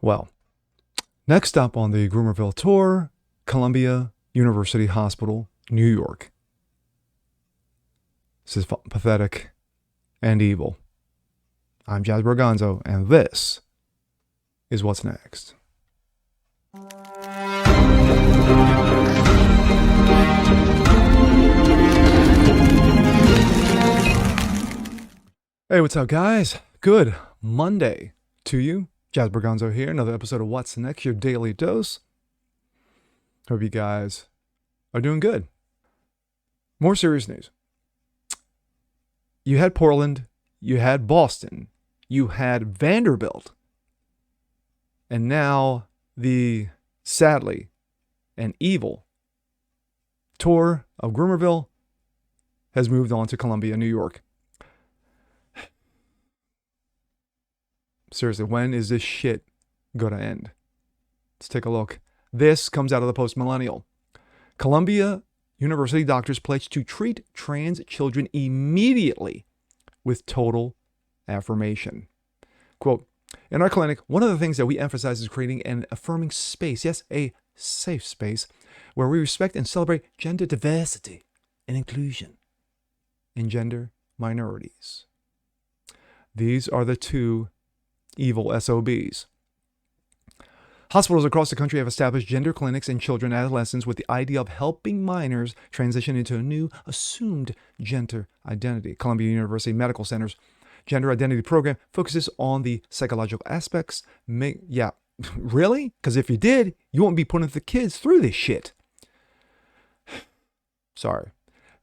Well, next up on the Groomerville tour, Columbia University Hospital, New York. This is pathetic and evil. I'm Jazz Berganzo, and this is what's next. Hey, what's up, guys? Good Monday to you. Jazz Berganzo here. Another episode of What's Next, your daily dose. Hope you guys are doing good. More serious news. You had Portland, you had Boston, you had Vanderbilt, and now the sadly and evil tour of Groomerville has moved on to Columbia, New York. Seriously, when is this shit going to end? Let's take a look. This comes out of the Post-Millennial. Columbia University doctors pledge to treat trans children immediately with total affirmation. Quote, in our clinic, one of the things that we emphasize is creating an affirming space, yes, a safe space, where we respect and celebrate gender diversity and inclusion and gender minorities. These are the two evil SOBs. Hospitals across the country have established gender clinics in children and adolescents with the idea of helping minors transition into a new assumed gender identity. Columbia University Medical Center's gender identity program focuses on the psychological aspects. Yeah, really? Because if you did, you won't be putting the kids through this shit. Sorry.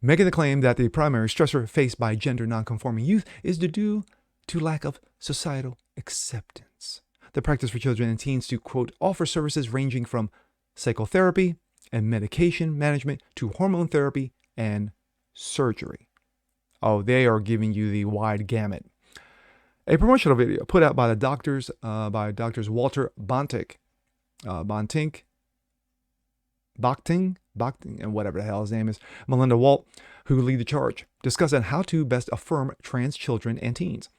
Making the claim that the primary stressor faced by gender nonconforming youth is due to lack of societal acceptance. The practice for children and teens to, quote, offer services ranging from psychotherapy and medication management to hormone therapy and surgery. Oh, they are giving you the wide gamut. A promotional video put out by doctors Walter Bontink, and whatever the hell his name is, Melinda Walt, who lead the charge, discussing how to best affirm trans children and teens.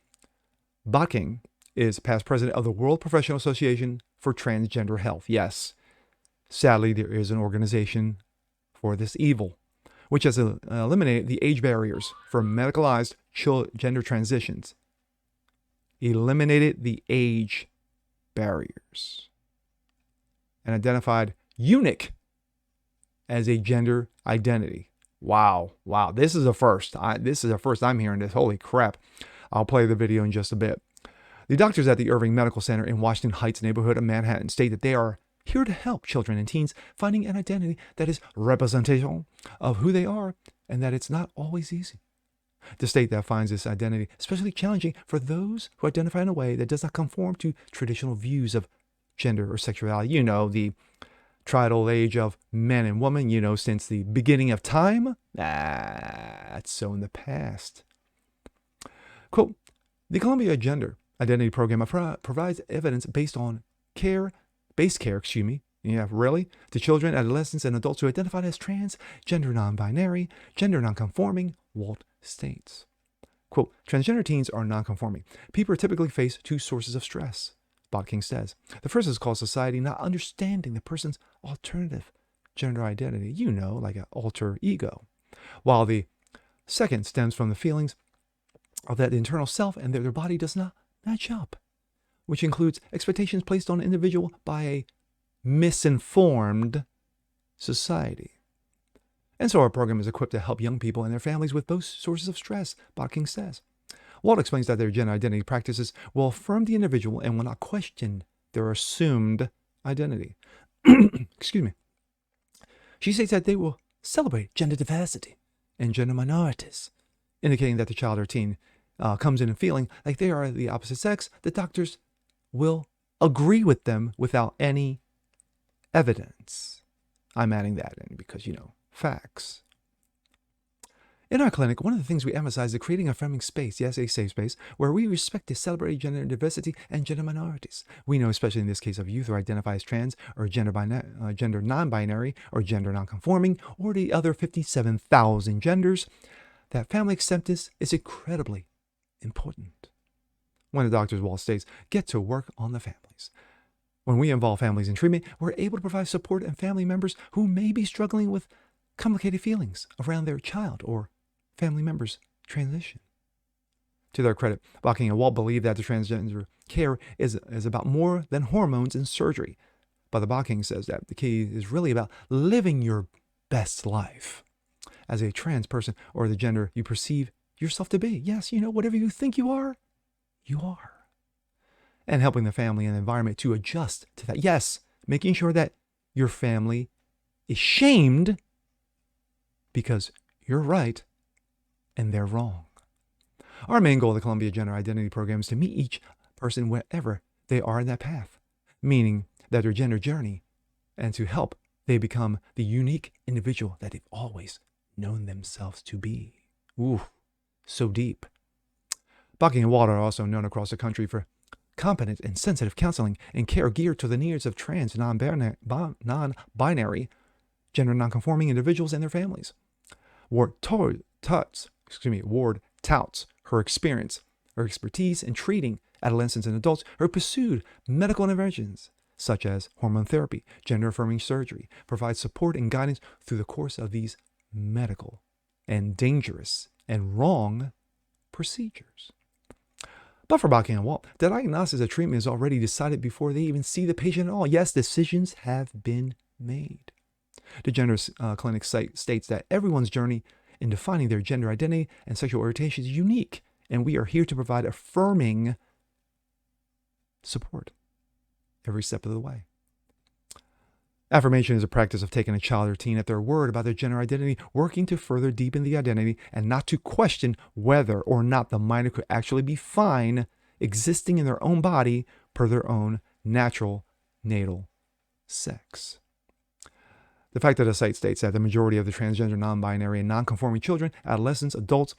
Botking is past president of the World Professional Association for Transgender Health. Yes, sadly, there is an organization for this evil, which has eliminated the age barriers for medicalized gender transitions. Eliminated the age barriers and identified eunuch as a gender identity. Wow. This is a first. This is the first I'm hearing this. Holy crap. I'll play the video in just a bit. The doctors at the Irving Medical Center in Washington Heights neighborhood of Manhattan state that they are here to help children and teens finding an identity that is representational of who they are and that it's not always easy. The state that finds this identity especially challenging for those who identify in a way that does not conform to traditional views of gender or sexuality. You know, the trial age of man and woman, since the beginning of time. That's so in the past. Quote, the Columbia Gender Identity Program provides evidence based care, to children, adolescents, and adults who identify as trans, gender non-binary, gender non-conforming, Walt states. Quote, transgender teens are non-conforming. People typically face two sources of stress, Botking says. The first is called society not understanding the person's alternative gender identity, like an alter ego, while the second stems from the feelings of that the internal self and their body does not match up, which includes expectations placed on an individual by a misinformed society. And so our program is equipped to help young people and their families with both sources of stress, Botking says. Walt explains that their gender identity practices will affirm the individual and will not question their assumed identity. Excuse me. She states that they will celebrate gender diversity and gender minorities, indicating that the child or teen comes in and feeling like they are the opposite sex. The doctors will agree with them without any evidence. I'm adding that in because, facts. In our clinic, one of the things we emphasize is creating a affirming space, yes, a safe space, where we respect to celebrate gender diversity and gender minorities. We know, especially in this case of youth who identify as trans or gender non-binary or gender non-conforming or the other 57,000 genders, that family acceptance is incredibly important. When the doctor's wall states, get to work on the families. When we involve families in treatment, we're able to provide support and family members who may be struggling with complicated feelings around their child or family member's transition. To their credit, Bocking and Walt believe that the transgender care is about more than hormones and surgery. But the Bocking says that the key is really about living your best life as a trans person or the gender you perceive yourself to be. Yes, whatever you think you are, you are. And helping the family and the environment to adjust to that. Yes, making sure that your family is shamed because you're right and they're wrong. Our main goal of the Columbia Gender Identity Program is to meet each person wherever they are in that path, meaning that their gender journey, and to help they become the unique individual that they've always known themselves to be. Ooh, so deep. Bocking and Walt are also known across the country for competent and sensitive counseling and care geared to the needs of trans, non-binary, gender nonconforming individuals and their families. Ward touts her expertise in treating adolescents and adults who pursued medical interventions such as hormone therapy, gender-affirming surgery, provides support and guidance through the course of these medical and dangerous and wrong procedures. But for Bocking and Walt, the diagnosis of treatment is already decided before they even see the patient at all. Yes, decisions have been made. The Gender Clinic states that everyone's journey in defining their gender identity and sexual orientation is unique, and we are here to provide affirming support every step of the way. Affirmation is a practice of taking a child or teen at their word about their gender identity, working to further deepen the identity and not to question whether or not the minor could actually be fine existing in their own body per their own natural natal sex. The fact that the site states that the majority of the transgender, non-binary, and non-conforming children, adolescents, adults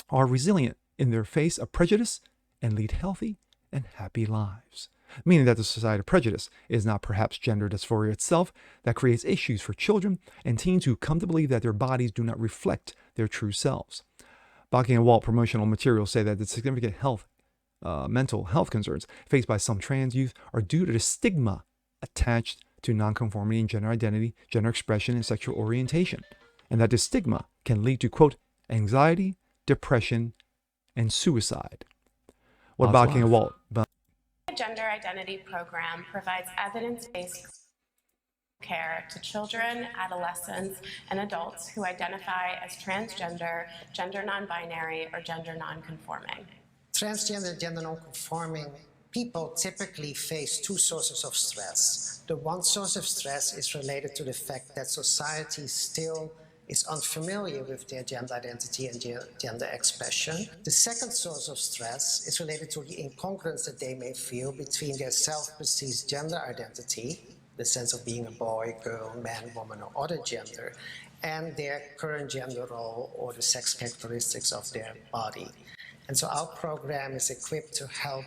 are resilient in their face of prejudice and lead healthy and happy lives. Meaning that the society of prejudice is not perhaps gender dysphoria itself that creates issues for children and teens who come to believe that their bodies do not reflect their true selves. Bocking and Walt promotional materials say that the significant mental health concerns faced by some trans youth are due to the stigma attached to nonconformity in gender identity, gender expression, and sexual orientation, and that this stigma can lead to, quote, anxiety, depression, and suicide. What Bocking and Walt? The Gender Identity Program provides evidence-based care to children, adolescents, and adults who identify as transgender, gender non-binary, or gender non-conforming. Transgender, gender non-conforming people typically face two sources of stress. The one source of stress is related to the fact that society still is unfamiliar with their gender identity and gender expression. The second source of stress is related to the incongruence that they may feel between their self-perceived gender identity, the sense of being a boy, girl, man, woman, or other gender, and their current gender role or the sex characteristics of their body. And so our program is equipped to help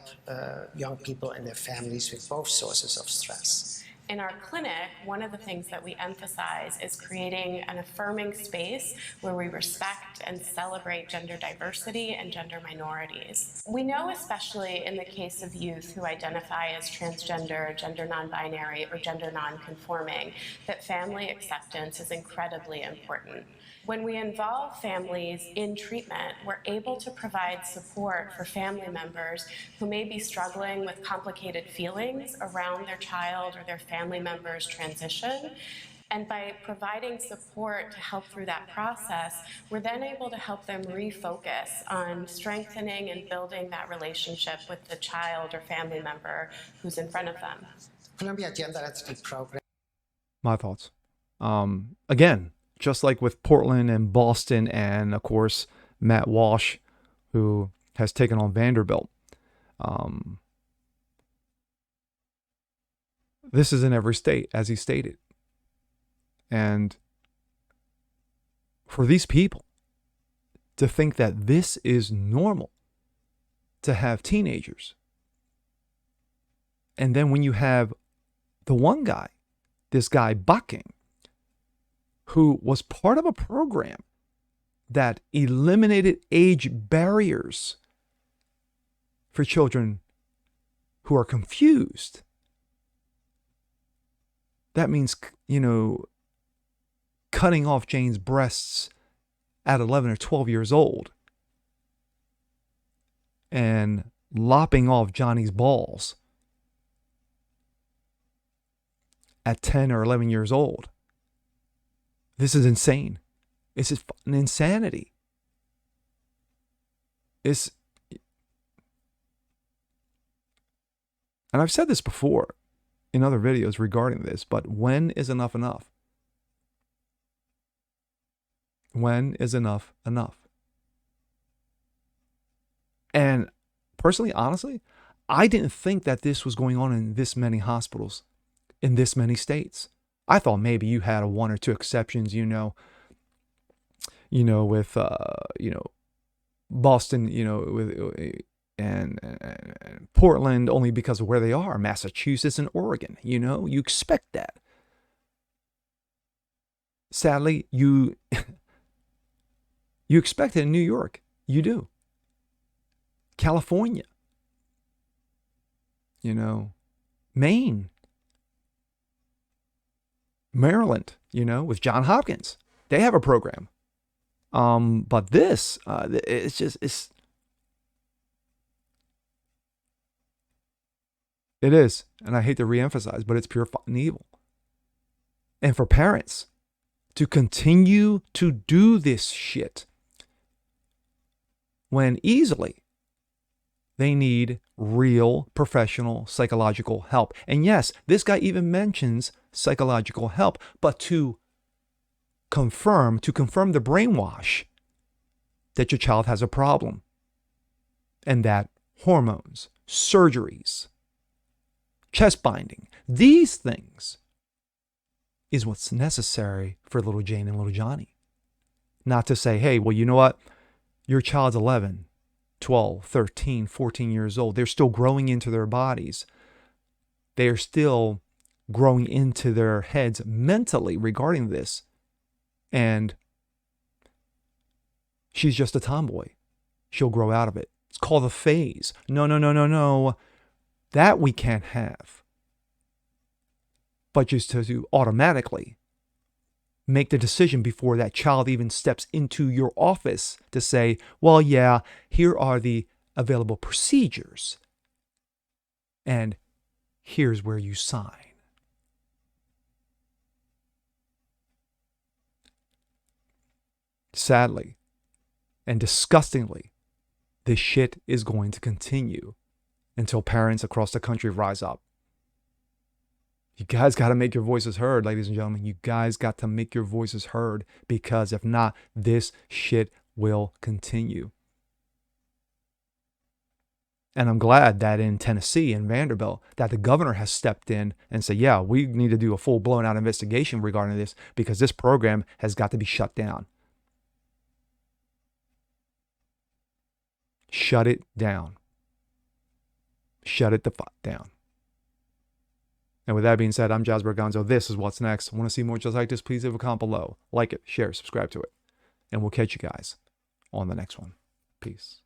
young people and their families with both sources of stress. In our clinic, one of the things that we emphasize is creating an affirming space where we respect and celebrate gender diversity and gender minorities. We know, especially in the case of youth who identify as transgender, gender non-binary, or gender non-conforming, that family acceptance is incredibly important. When we involve families in treatment, we're able to provide support for family members who may be struggling with complicated feelings around their child or their family member's transition. And by providing support to help through that process, we're then able to help them refocus on strengthening and building that relationship with the child or family member who's in front of them. Columbia Gender Identity Program. My thoughts. Again, just like with Portland and Boston and, of course, Matt Walsh, who has taken on Vanderbilt. This is in every state, as he stated. And for these people to think that this is normal, to have teenagers, and then when you have the one guy, this guy Bocking, who was part of a program that eliminated age barriers for children who are confused that means, you know, cutting off Jane's breasts at 11 or 12 years old and lopping off Johnny's balls at 10 or 11 years old. This is insane. This is an insanity. And I've said this before in other videos regarding this, but when is enough enough? When is enough enough? And personally, honestly, I didn't think that this was going on in this many hospitals, in this many states. I thought maybe you had one or two exceptions, with Boston, and Portland, only because of where they are, Massachusetts and Oregon. You expect that. Sadly, you expect it in New York. You do. California. Maine. Maryland, with Johns Hopkins. They have a program. But this, it is. And I hate to reemphasize, but it's pure fucking evil. And for parents to continue to do this shit when easily they need real professional psychological help. And yes, this guy even mentions psychological help, but to confirm the brainwash that your child has a problem and that hormones, surgeries, chest binding, these things is what's necessary for little Jane and little Johnny. Not to say, hey, well, you know what? Your child's 11, 12, 13, 14 years old. They're still growing into their bodies. They're still growing into their heads mentally regarding this. And she's just a tomboy. She'll grow out of it. It's called a phase. No. That we can't have. But just to automatically make the decision before that child even steps into your office to say, well, yeah, here are the available procedures. And here's where you sign. Sadly and disgustingly, this shit is going to continue until parents across the country rise up. You guys got to make your voices heard, ladies and gentlemen. You guys got to make your voices heard, because if not, this shit will continue. And I'm glad that in Tennessee, in Vanderbilt, that the governor has stepped in and said, yeah, we need to do a full blown out investigation regarding this, because this program has got to be shut down. Shut it down. Shut it the fuck down. And with that being said, I'm Jazz Berganzo. This is What's Next. Want to see more just like this? Please leave a comment below. Like it, share, subscribe to it. And we'll catch you guys on the next one. Peace.